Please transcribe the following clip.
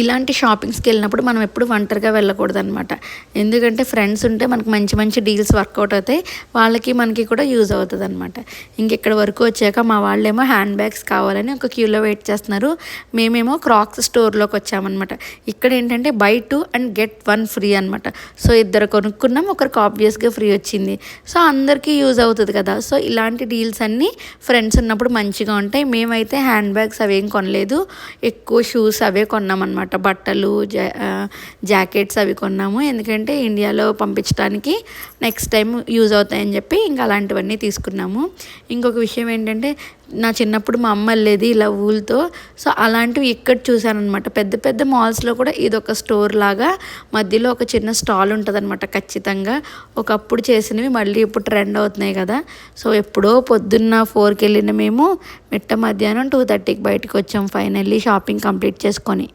ఇలాంటి షాపింగ్స్కి వెళ్ళినప్పుడు మనం ఎప్పుడు ఒంటరిగా వెళ్ళకూడదు అనమాట. ఎందుకంటే ఫ్రెండ్స్ ఉంటే మనకు మంచి మంచి డీల్స్ వర్కౌట్ అవుతాయి, వాళ్ళకి మనకి కూడా యూజ్ అవుతుంది అనమాట. ఇంకెక్కడ వరకు వచ్చాక మా వాళ్ళేమో హ్యాండ్ బ్యాగ్స్ కావాలని ఒక క్యూలో వెయిట్ చేస్తున్నారు. మేమేమో క్రాక్స్ స్టోర్లోకి వచ్చామన్నమాట. ఇక్కడ ఏంటంటే బై 2 అండ్ గెట్ 1 ఫ్రీ అనమాట. సో ఇద్దరు కొనుక్కున్నాం, ఒకరికి ఆబ్వియస్గా ఫ్రీ వచ్చింది. సో అందరికీ యూజ్ అవుతుంది కదా. సో ఇలాంటి డీల్స్ అన్నీ ఫ్రెండ్స్ ఉన్నప్పుడు మంచిగా ఉంటాయి. మేమైతే హ్యాండ్ బ్యాగ్స్ అవేం కొనలేదు, ఎక్కువ షూస్ అవే కొన్నామన్నమాట. బట్టలు, జాకెట్స్ అవి కొన్నాము. ఎందుకంటే ఇండియాలో పంపించడానికి నెక్స్ట్ టైం యూజ్ అవుతాయని చెప్పి ఇంకా అలాంటివన్నీ తీసుకున్నాము. ఇంకొక విషయం ఏంటంటే, నా చిన్నప్పుడు మా అమ్మ వెళ్ళేది ఇలా ఊళ్ళతో. సో అలాంటివి ఇక్కడ చూశాను అనమాట. పెద్ద పెద్ద మాల్స్లో కూడా ఇదొక స్టోర్ లాగా మధ్యలో ఒక చిన్న స్టాల్ ఉంటుంది అనమాట. ఖచ్చితంగా ఒకప్పుడు చేసినవి మళ్ళీ ఇప్పుడు ట్రెండ్ అవుతున్నాయి కదా. సో ఎప్పుడో పొద్దున్న 4కి వెళ్ళిన మేము మిట్ట మధ్యాహ్నం 2:30కి బయటకు వచ్చాం ఫైనల్లీ షాపింగ్ కంప్లీట్ చేసుకొని.